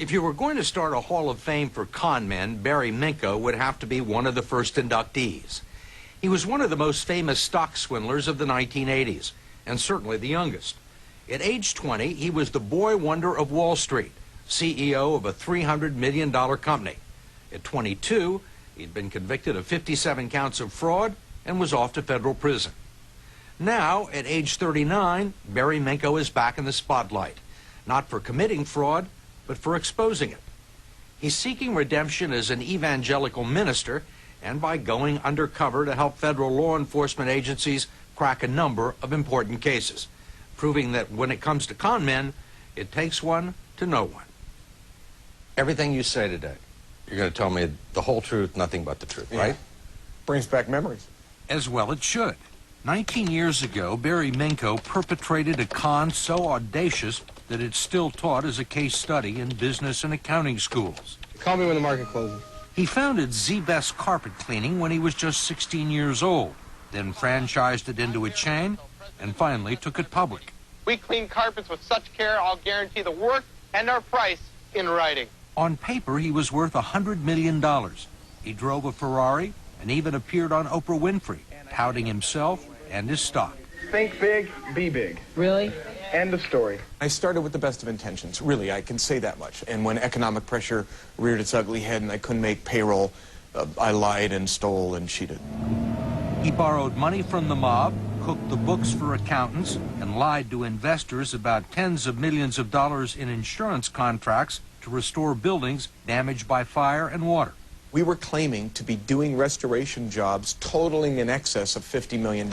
If you were going to start a Hall of Fame for con men, Barry Minkow would have to be one of the first inductees. He was one of the most famous stock swindlers of the 1980s, and certainly the youngest. At age 20, he was the boy wonder of Wall Street, CEO of a $300 million company. At 22, he'd been convicted of 57 counts of fraud and was off to federal prison. Now, at age 39, Barry Minkow is back in the spotlight, not for committing fraud, but for exposing it. He's seeking redemption as an evangelical minister and by going undercover to help federal law enforcement agencies crack a number of important cases, proving that when it comes to con men, it takes one to know one. Everything you say today, you're going to tell me the whole truth, nothing but the truth, right? Brings back memories. As well it should. 19 years ago, Barry Minkow perpetrated a con so audacious that it's still taught as a case study in business and accounting schools. Call me when the market closes. He founded ZZZZ Carpet Cleaning when he was just 16 years old, then franchised it into a chain, and finally took it public. We clean carpets with such care, I'll guarantee the work and our price in writing. On paper, he was worth $100 million. He drove a Ferrari and even appeared on Oprah Winfrey, touting himself and his stock. Think big, be big. Really? End of story. I started with the best of intentions, really, I can say that much. And when economic pressure reared its ugly head and I couldn't make payroll, I lied and stole and cheated. He borrowed money from the mob, cooked the books for accountants, and lied to investors about tens of millions of dollars in insurance contracts to restore buildings damaged by fire and water. We were claiming to be doing restoration jobs totaling in excess of $50 million.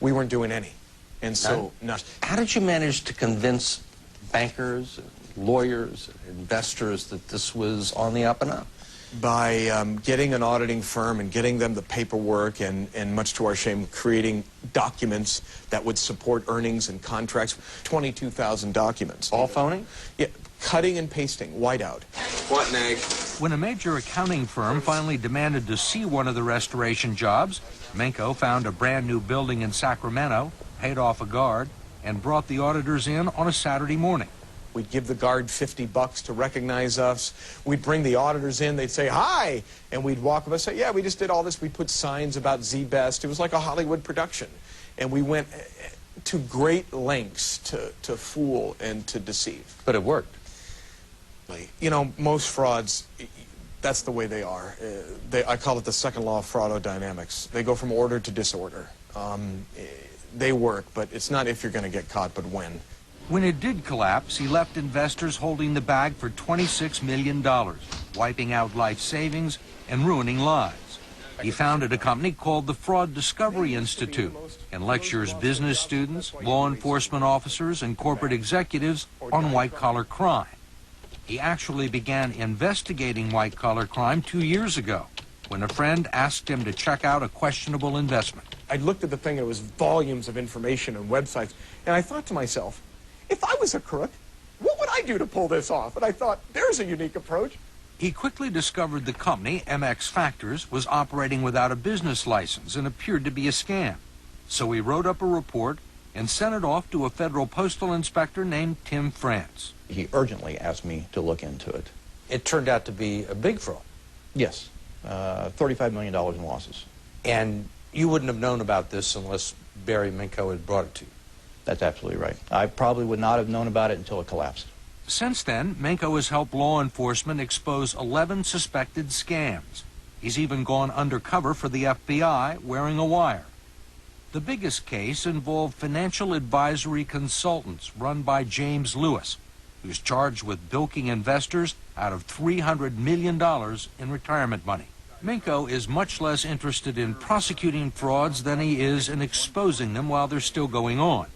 We weren't doing any. And so, How did you manage to convince bankers, lawyers, investors that this was on the up and up? By getting an auditing firm and getting them the paperwork and much to our shame, creating documents that would support earnings and contracts, 22,000 documents. All phony? Yeah, cutting and pasting, whiteout. What, Nag? When a major accounting firm finally demanded to see one of the restoration jobs, Minkow found a brand new building in Sacramento, paid off a guard, and brought the auditors in on a Saturday morning. We'd give the guard $50 to recognize us. We'd bring the auditors in. They'd say, hi. And we'd walk up and say, yeah, we just did all this. We put signs about Z-Best. It was like a Hollywood production. And we went to great lengths to fool and to deceive. But it worked. You know, most frauds, that's the way they are. I call it the second law of fraudodynamics. They go from order to disorder. They work, but it's not if you're going to get caught, but when. When it did collapse, he left investors holding the bag for $26 million, wiping out life savings and ruining lives. He founded a company called the Fraud Discovery Institute and lectures business students, law enforcement officers, and corporate executives on white-collar crime. He actually began investigating white-collar crime 2 years ago when a friend asked him to check out a questionable investment. I looked at the thing, and it was volumes of information and websites, and I thought to myself, if I was a crook, what would I do to pull this off? And I thought, there's a unique approach. He quickly discovered the company, MX Factors, was operating without a business license and appeared to be a scam. So he wrote up a report and sent it off to a federal postal inspector named Tim France. He urgently asked me to look into it. It turned out to be a big fraud. Yes, $35 million in losses. And you wouldn't have known about this unless Barry Minkow had brought it to you. That's absolutely right. I probably would not have known about it until it collapsed. Since then, Minkow has helped law enforcement expose 11 suspected scams. He's even gone undercover for the FBI wearing a wire. The biggest case involved financial advisory consultants run by James Lewis, who's charged with bilking investors out of $300 million in retirement money. Minkow is much less interested in prosecuting frauds than he is in exposing them while they're still going on.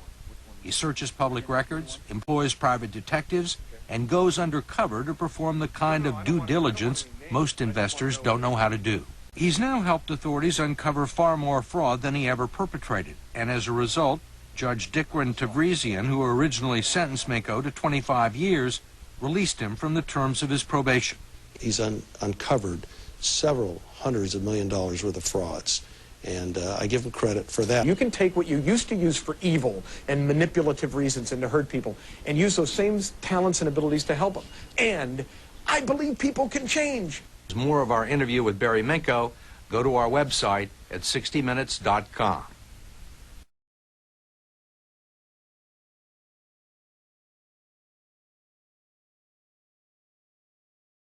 He searches public records, employs private detectives, and goes undercover to perform the kind of due diligence most investors don't know how to do. He's now helped authorities uncover far more fraud than he ever perpetrated, and as a result, Judge Dikran Tavrisian, who originally sentenced Minkow to 25 years, released him from the terms of his probation. He's uncovered several hundreds of million dollars worth of frauds, And I give him credit for that. You can take what you used to use for evil and manipulative reasons and to hurt people and use those same talents and abilities to help them. And I believe people can change. For more of our interview with Barry Minkow, go to our website at 60minutes.com.